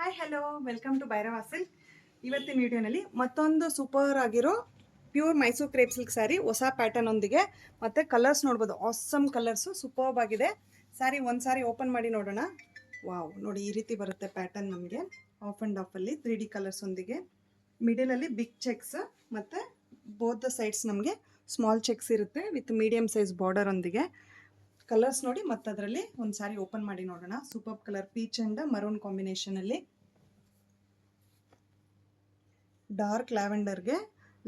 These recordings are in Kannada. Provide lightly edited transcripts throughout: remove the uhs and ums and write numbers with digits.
Hi hello welcome to Bhairava silk. ಇವತ್ತಿನ ವಿಡಿಯೋನಲ್ಲಿ ಮತ್ತೊಂದು ಸೂಪರ್ ಆಗಿರೋ pure Mysore crepe silk saree ಹೊಸ ಪ್ಯಾಟರ್ನ್ ಒಂದಿಗೆ ಮತ್ತು ಕಲರ್ಸ್ ನೋಡ್ಬೋದು. ಆಸಮ್ ಕಲರ್ಸು ಸೂಪರ್ಬ್ ಆಗಿದೆ. ಸ್ಯಾರಿ ಒಂದು ಸಾರಿ ಓಪನ್ ಮಾಡಿ ನೋಡೋಣ. ವಾವ್, ನೋಡಿ ಈ ರೀತಿ ಬರುತ್ತೆ ಪ್ಯಾಟರ್ನ್. ನಮಗೆ ಆಫ್ ಆ್ಯಂಡ್ ಆಫಲ್ಲಿ 3D ಕಲರ್ಸ್ ಒಂದಿಗೆ, ಮಿಡಲಲ್ಲಿ ಬಿಗ್ ಚೆಕ್ಸ್ ಮತ್ತು ಬೋತ್ ದ ಸೈಡ್ಸ್ ನಮಗೆ ಸ್ಮಾಲ್ ಚೆಕ್ಸ್ ಇರುತ್ತೆ ವಿತ್ ಮೀಡಿಯಮ್ ಸೈಜ್ ಬಾರ್ಡರ್ ಒಂದಿಗೆ. ಕಲರ್ಸ್ ನೋಡಿ ಮತ್ತು ಅದರಲ್ಲಿ ಒಂದು ಸಾರಿ ಓಪನ್ ಮಾಡಿ ನೋಡೋಣ. Super colour peach and maroon ಕಾಂಬಿನೇಷನಲ್ಲಿ, ಡಾರ್ಕ್ ಲ್ಯಾವೆಂಡರ್ಗೆ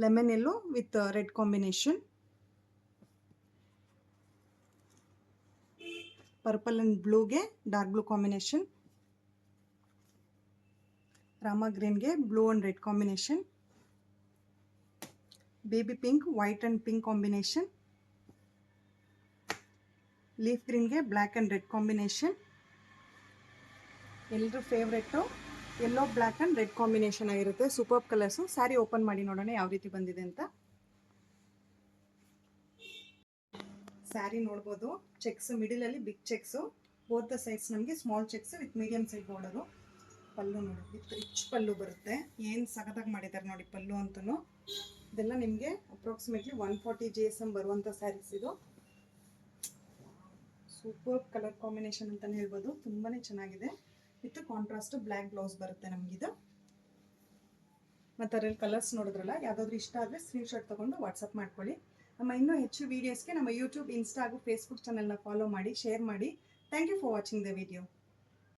lemon yellow with red combination, purple and ಬ್ಲೂಗೆ ಡಾರ್ಕ್ ಬ್ಲೂ ಕಾಂಬಿನೇಷನ್, ರಾಮಾ ಗ್ರೀನ್ಗೆ blue and red combination, baby pink white and pink combination, leaf ಗ್ರೀನ್ಗೆ ಬ್ಲ್ಯಾಕ್ ಆ್ಯಂಡ್ ರೆಡ್ ಕಾಂಬಿನೇಷನ್. ಎಲ್ಲರೂ favourite yellow black and red combination ಆಗಿರುತ್ತೆ. Super colours. ಸ್ಯಾರಿ ಓಪನ್ ಮಾಡಿ ನೋಡೋಣ ಯಾವ ರೀತಿ ಬಂದಿದೆ ಅಂತ. ಸ್ಯಾರಿ ನೋಡ್ಬೋದು, ಚೆಕ್ಸ್ ಮಿಡಿಲಲ್ಲಿ big checks, both the sides ನಮಗೆ small checks with medium size border. Pallu ನೋಡಿ ವಿತ್ ರಿಚ್ ಪಲ್ಲು ಬರುತ್ತೆ. ಏನು ಸಖತ್ತಾಗಿ ಮಾಡಿದ್ದಾರೆ ನೋಡಿ ಪಲ್ಲು ಅಂತೂ. ಇದೆಲ್ಲ ನಿಮಗೆ ಅಪ್ರಾಕ್ಸಿಮೇಟ್ಲಿ 140 GSM ಬರುವಂಥ ಸ್ಯಾರೀಸ್ ಇದು. ಸೂಪರ್ ಕಲರ್ ಕಾಂಬಿನೇಷನ್ ಅಂತಲೇ ಹೇಳ್ಬೋದು. ತುಂಬಾ ಚೆನ್ನಾಗಿದೆ. ವಿತ್ ಕಾಂಟ್ರಾಸ್ಟ್ ಬ್ಲ್ಯಾಕ್ ಬ್ಲೌಸ್ ಬರುತ್ತೆ ನಮಗಿದು. ಮತ್ತು ಅದರಲ್ಲಿ ಕಲರ್ಸ್ ನೋಡಿದ್ರಲ್ಲ, ಯಾವುದಾದ್ರೂ ಇಷ್ಟ ಆದರೆ ಸ್ಕ್ರೀನ್ಶಾಟ್ ತೊಗೊಂಡು ವಾಟ್ಸಪ್ ಮಾಡ್ಕೊಳ್ಳಿ. ನಮ್ಮ ಇನ್ನೂ ಹೆಚ್ಚು ವೀಡಿಯೋಸ್ಗೆ ನಮ್ಮ ಯೂಟ್ಯೂಬ್, ಇನ್ಸ್ಟಾ ಹಾಗೂ ಫೇಸ್ಬುಕ್ ಚಾನಲ್ನ ಫಾಲೋ ಮಾಡಿ, ಶೇರ್ ಮಾಡಿ. Thank you for watching the video.